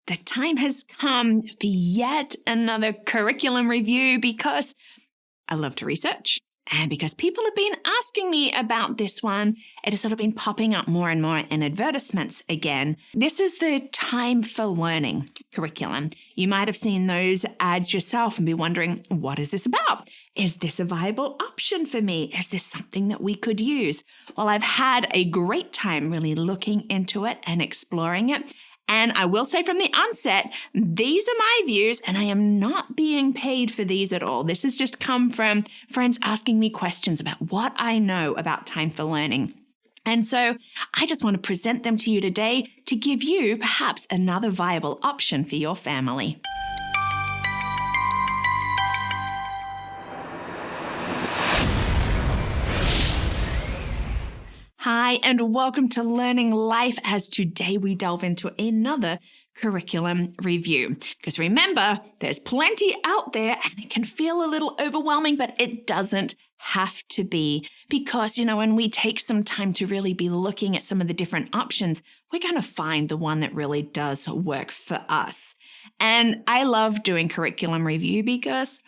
the time has come for yet another curriculum review because I love to research. And because people have been asking me about this one, it has sort of been popping up more and more in advertisements again. This is the Time4Learning curriculum. You might have seen those ads yourself and be wondering, what is this about? Is this a viable option for me? Is this something that we could use? Well, I've had a great time really looking into it and exploring it. And I will say from the onset, these are my views, and I am not being paid for these at all. This has just come from friends asking me questions about what I know about Time4Learning. And so I just want to present them to you today to give you perhaps another viable option for your family. Hi, and welcome to Learning Life, as today we delve into another curriculum review. Because remember, there's plenty out there and it can feel a little overwhelming, but it doesn't have to be. Because, when we take some time to really be looking at some of the different options, we're going to find the one that really does work for us. And I love doing curriculum review because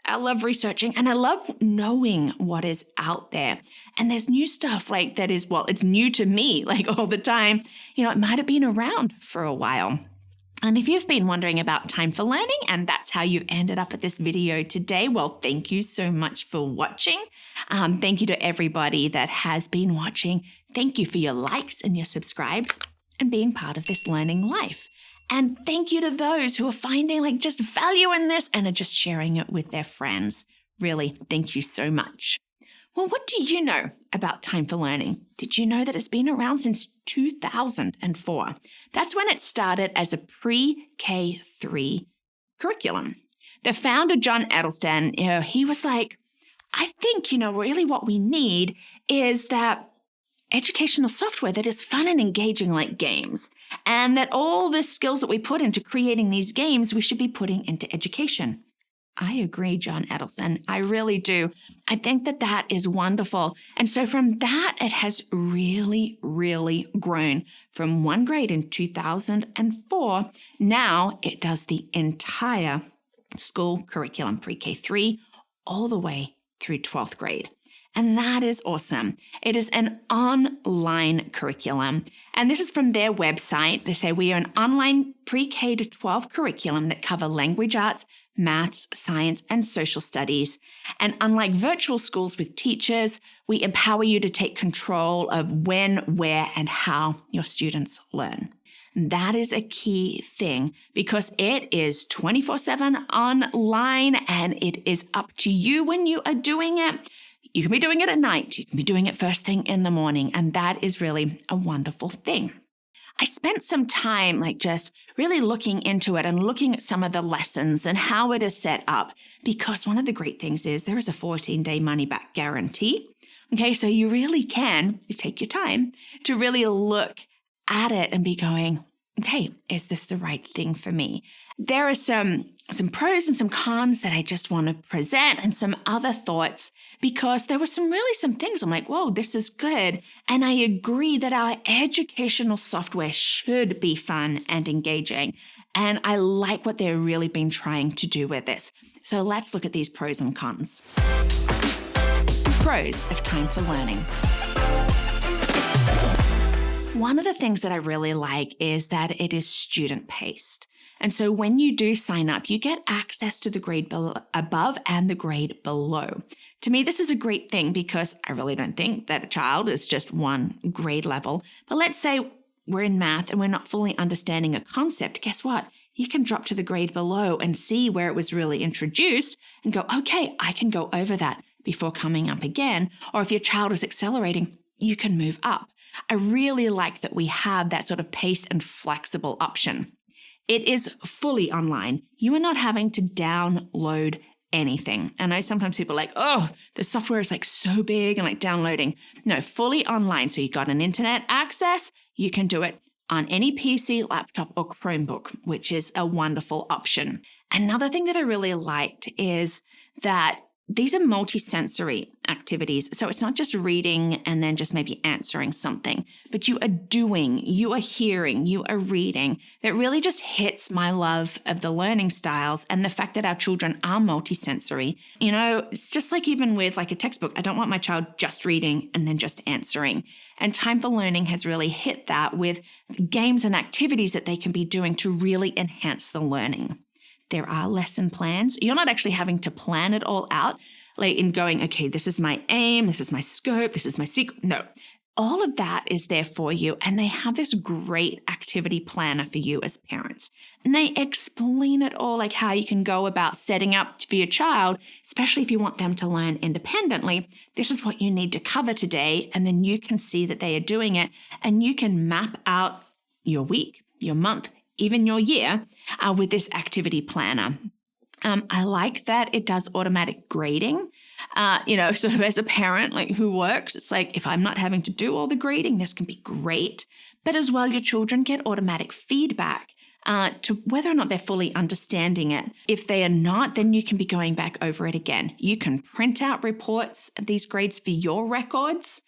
I love researching and I love knowing what is out there. And there's new stuff that is, it's new to me all the time. It might have been around for a while. And if you've been wondering about Time4Learning and that's how you ended up at this video today, well, thank you so much for watching. Thank you to everybody that has been watching. Thank you for your likes and your subscribes and being part of this learning life. And thank you to those who are finding just value in this and are just sharing it with their friends. Really, thank you so much. Well, what do you know about Time4Learning? Did you know that it's been around since 2004? That's when it started as a pre-K3 curriculum. The founder, John Edelstein, he was like, I think, really what we need is that educational software that is fun and engaging like games, and that all the skills that we put into creating these games, we should be putting into education. I agree, John Edelstein. I really do. I think that is wonderful. And so from that, it has really, really grown from one grade in 2004. Now it does the entire school curriculum, pre-K3, all the way through 12th grade. And that is awesome. It is an online curriculum. And this is from their website. They say we are an online pre-K to 12 curriculum that cover language arts, maths, science, and social studies. And unlike virtual schools with teachers, we empower you to take control of when, where, and how your students learn. That is a key thing because it is 24/7 online and it is up to you when you are doing it. You can be doing it at night. You can be doing it first thing in the morning. And that is really a wonderful thing. I spent some time just really looking into it and looking at some of the lessons and how it is set up, because one of the great things is there is a 14-day money-back guarantee. Okay, so you really can, you take your time to really look at it and be going, okay, is this the right thing for me? There are some pros and some cons that I just want to present and some other thoughts, because there were some things I'm like, whoa, this is good. And I agree that our educational software should be fun and engaging. And I like what they've really been trying to do with this. So let's look at these pros and cons. Pros of Time4Learning. One of the things that I really like is that it is student-paced. And so when you do sign up, you get access to the grade above and the grade below. To me, this is a great thing because I really don't think that a child is just one grade level. But let's say we're in math and we're not fully understanding a concept. Guess what? You can drop to the grade below and see where it was really introduced and go, okay, I can go over that before coming up again. Or if your child is accelerating, you can move up. I really like that we have that sort of paced and flexible option. It is fully online. You are not having to download anything. I know sometimes people are like, oh, the software is so big and downloading. No, fully online. So you got an internet access. You can do it on any PC, laptop, or Chromebook, which is a wonderful option. Another thing that I really liked is that these are multisensory activities. So it's not just reading and then just maybe answering something, but you are doing, you are hearing, you are reading. That really just hits my love of the learning styles and the fact that our children are multisensory. It's just like even with like a textbook, I don't want my child just reading and then just answering. And Time for Learning has really hit that with games and activities that they can be doing to really enhance the learning. There are lesson plans. You're not actually having to plan it all out, like in going, okay, this is my aim, this is my scope, this is my secret. No, all of that is there for you. And they have this great activity planner for you as parents. And they explain it all, like how you can go about setting up for your child, especially if you want them to learn independently. This is what you need to cover today. And then you can see that they are doing it. And you can map out your week, your month, even your year with this activity planner. I like that it does automatic grading. Sort of as a parent like who works, it's like if I'm not having to do all the grading, this can be great. But as well, your children get automatic feedback to whether or not they're fully understanding it. If they are not, then you can be going back over it again. You can print out reports of these grades for your records.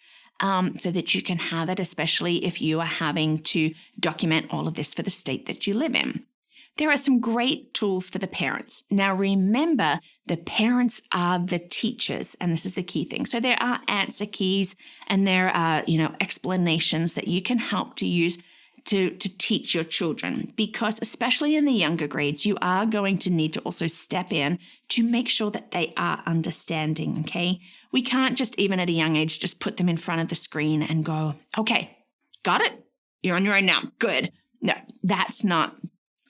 So that you can have it, especially if you are having to document all of this for the state that you live in. There are some great tools for the parents. Now, remember, the parents are the teachers, and this is the key thing. So there are answer keys and there are, explanations that you can help to use to teach your children, because especially in the younger grades, you are going to need to also step in to make sure that they are understanding, okay? We can't just, even at a young age, just put them in front of the screen and go, okay, got it? You're on your own now. Good. No, that's not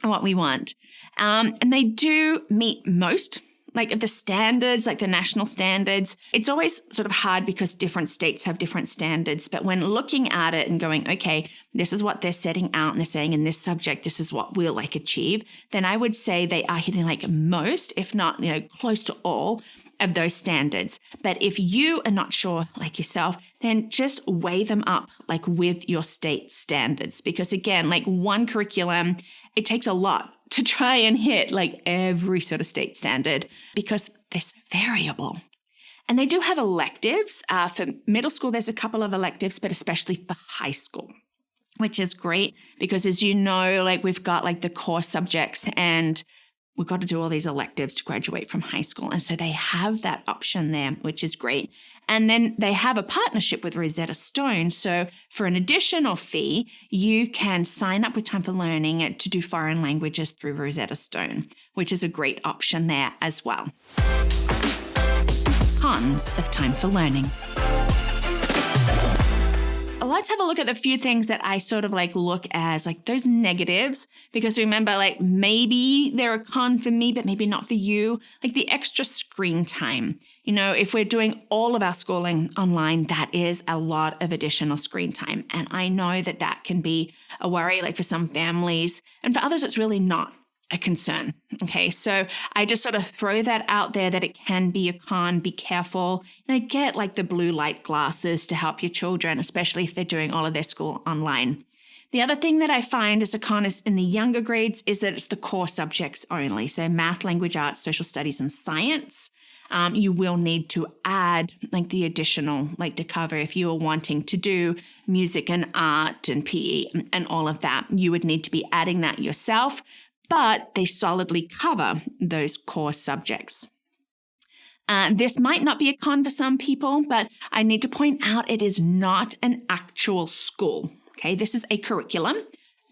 what we want. And they do meet most like the standards, like the national standards. It's always sort of hard because different states have different standards. But when looking at it and going, okay, this is what they're setting out and they're saying in this subject, this is what we'll like achieve, then I would say they are hitting like most, if not, close to all of those standards. But if you are not sure like yourself, then just weigh them up like with your state standards. Because again, like one curriculum, it takes a lot to try and hit like every sort of state standard because they're so variable. And they do have electives. For middle school, there's a couple of electives, but especially for high school, which is great because as you know, like we've got like the core subjects and we've got to do all these electives to graduate from high school. And so they have that option there, which is great. And then they have a partnership with Rosetta Stone. So for an additional fee, you can sign up with Time for Learning to do foreign languages through Rosetta Stone, which is a great option there as well. Cons of Time for Learning. Let's have a look at the few things that I sort of like look as like those negatives, because remember, like maybe they're a con for me, but maybe not for you. Like the extra screen time. If we're doing all of our schooling online, that is a lot of additional screen time. And I know that that can be a worry, like for some families, and for others, it's really not a concern. Okay, so I just sort of throw that out there that it can be a con. Be careful. Get like the blue light glasses to help your children, especially if they're doing all of their school online. The other thing that I find as a con is in the younger grades is that it's the core subjects only. So math, language arts, social studies, and science. You will need to add like the additional, like to cover if you are wanting to do music and art and PE and all of that. You would need to be adding that yourself. But they solidly cover those core subjects. This might not be a con for some people, but I need to point out it is not an actual school. Okay, this is a curriculum,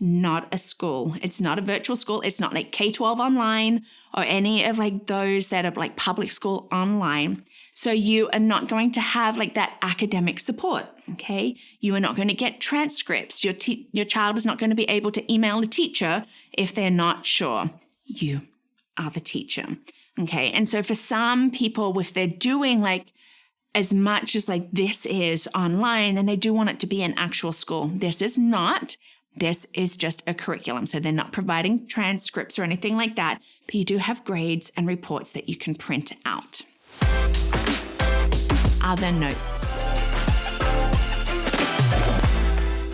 not a school. It's not a virtual school. It's not like K-12 online or any of like those that are like public school online. So you are not going to have like that academic support. Okay, you are not going to get transcripts. Your child is not going to be able to email a teacher if they're not sure. You are the teacher. Okay, and so for some people, if they're doing like as much as like this is online, then they do want it to be an actual school. This is not. This is just a curriculum. So they're not providing transcripts or anything like that, but you do have grades and reports that you can print out. Other notes.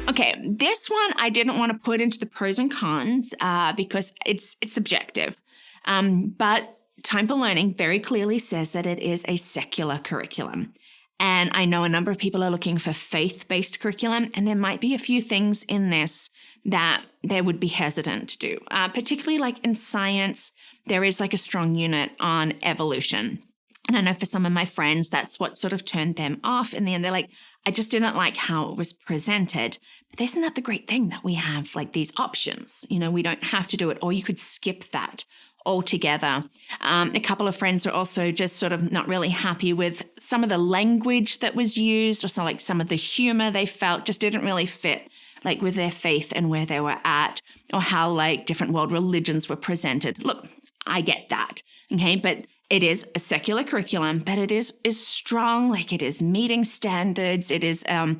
Okay, this one I didn't want to put into the pros and cons because it's subjective. But Time for Learning very clearly says that it is a secular curriculum. And I know a number of people are looking for faith-based curriculum, and there might be a few things in this that they would be hesitant to do, particularly like in science, there is like a strong unit on evolution. And I know for some of my friends, that's what sort of turned them off in the end. They're like, I just didn't like how it was presented. But isn't that the great thing that we have like these options? We don't have to do it, or you could skip that altogether. A couple of friends are also just sort of not really happy with some of the language that was used, or some of the humor they felt just didn't really fit like with their faith and where they were at, or how like different world religions were presented. Look, I get that, okay? But it is a secular curriculum, but it is strong, like it is meeting standards. It is a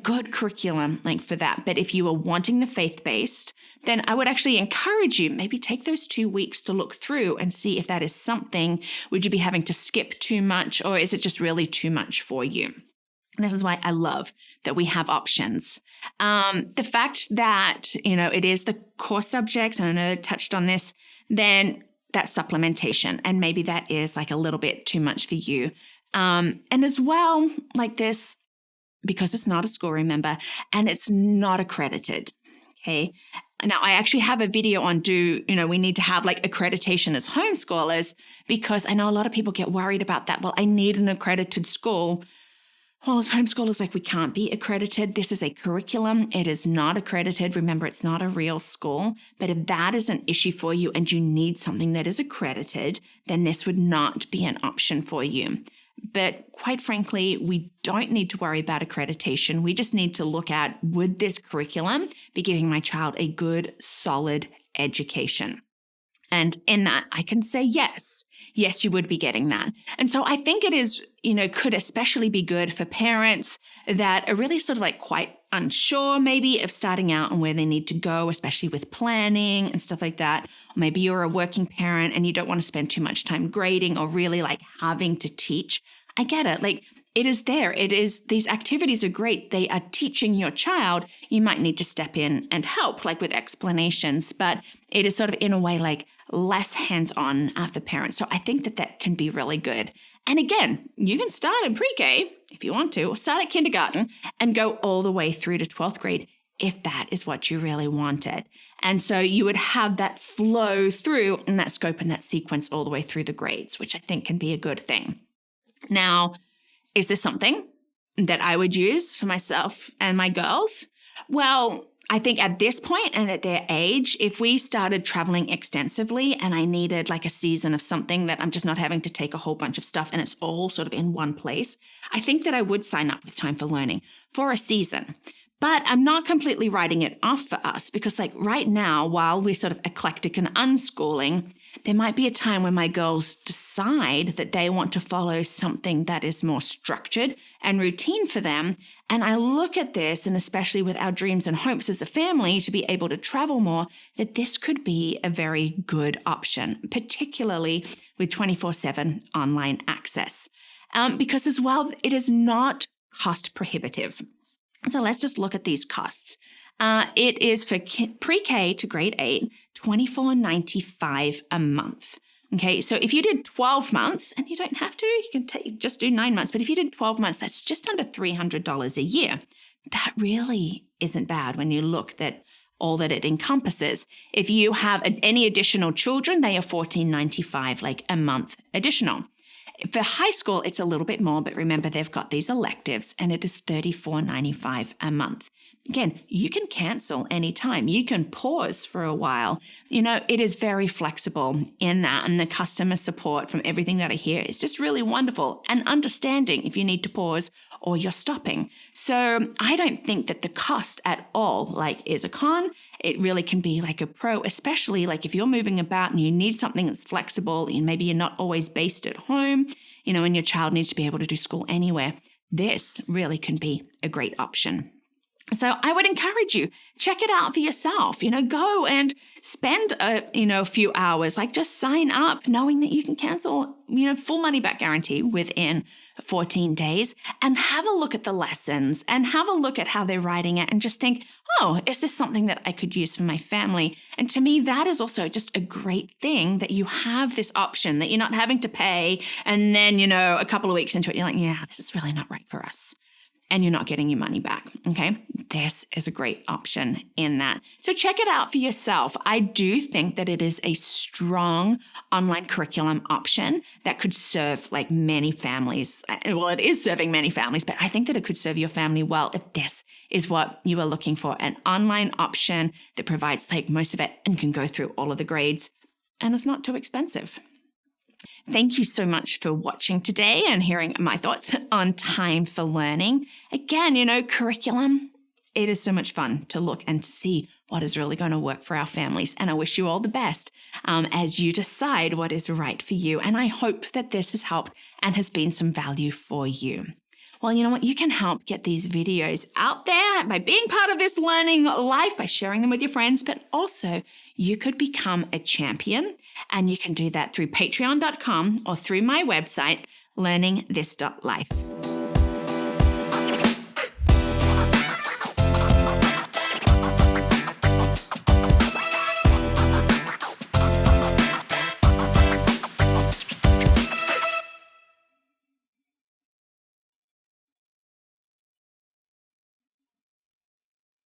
good curriculum like for that. But if you are wanting the faith-based, then I would actually encourage you, maybe take those 2 weeks to look through and see if that is something. Would you be having to skip too much, or is it just really too much for you? And this is why I love that we have options. The fact that, it is the core subjects, and I know I touched on this, then that's supplementation. And maybe that is like a little bit too much for you. And as well, like this, because it's not a school, remember, and it's not accredited. Okay. Now, I actually have a video on we need to have like accreditation as homeschoolers, because I know a lot of people get worried about that. Well, I need an accredited school. Well, as homeschoolers, like we can't be accredited. This is a curriculum. It is not accredited. Remember, it's not a real school. But if that is an issue for you and you need something that is accredited, then this would not be an option for you. But quite frankly, we don't need to worry about accreditation. We just need to look at, would this curriculum be giving my child a good, solid education? And in that, I can say yes. Yes, you would be getting that. And so I think it is, could especially be good for parents that are really sort of like quite unsure maybe of starting out and where they need to go, especially with planning and stuff like that. Or maybe you're a working parent and you don't want to spend too much time grading or really like having to teach. I get it. Like, it is there. These activities are great. They are teaching your child. You might need to step in and help, like with explanations, but it is sort of in a way like less hands-on for parents. So I think that can be really good. And again, you can start in pre-K if you want to, or start at kindergarten and go all the way through to 12th grade if that is what you really wanted. And so you would have that flow through and that scope and that sequence all the way through the grades, which I think can be a good thing. Now, is this something that I would use for myself and my girls? Well, I think at this point and at their age, if we started traveling extensively and I needed like a season of something that I'm just not having to take a whole bunch of stuff and it's all sort of in one place, I think that I would sign up with Time for Learning for a season. But I'm not completely writing it off for us, because like right now, while we're sort of eclectic and unschooling, there might be a time when my girls decide that they want to follow something that is more structured and routine for them. And I look at this, and especially with our dreams and hopes as a family to be able to travel more, that this could be a very good option, particularly with 24/7 online access. Because as well, it is not cost prohibitive. So let's just look at these costs. It is for pre-K to grade 8, $24.95 a month. Okay, so if you did 12 months, and you don't have to, you can just do 9 months, but if you did 12 months, that's just under $300 a year. That really isn't bad when you look at all that it encompasses. If you have any additional children, they are $14.95 like a month additional. For high school, it's a little bit more, but remember they've got these electives and it is $34.95 a month. Again, you can cancel anytime. You can pause for a while. It is very flexible in that, and the customer support from everything that I hear is just really wonderful and understanding if you need to pause or you're stopping. So I don't think that the cost at all is a con. It really can be like a pro, especially like if you're moving about and you need something that's flexible and maybe you're not always based at home, and your child needs to be able to do school anywhere. This really can be a great option. So I would encourage you, check it out for yourself. Go and spend a few hours, like just sign up knowing that you can cancel, full money back guarantee within 14 days, and have a look at the lessons and have a look at how they're writing it and just think, oh, is this something that I could use for my family? And to me, that is also just a great thing that you have this option, that you're not having to pay. And then, a couple of weeks into it, you're like, yeah, this is really not right for us. And you're not getting your money back, okay? This is a great option in that. So check it out for yourself. I do think that it is a strong online curriculum option that could serve like many families. Well, it is serving many families, but I think that it could serve your family well if this is what you are looking for, an online option that provides like most of it and can go through all of the grades and it's not too expensive. Thank you so much for watching today and hearing my thoughts on Time for Learning. Again, curriculum, it is so much fun to look and to see what is really going to work for our families. And I wish you all the best as you decide what is right for you. And I hope that this has helped and has been some value for you. Well, you know what? You can help get these videos out there by being part of this learning life, by sharing them with your friends, but also you could become a champion, and you can do that through patreon.com or through my website, LearningThis.Life.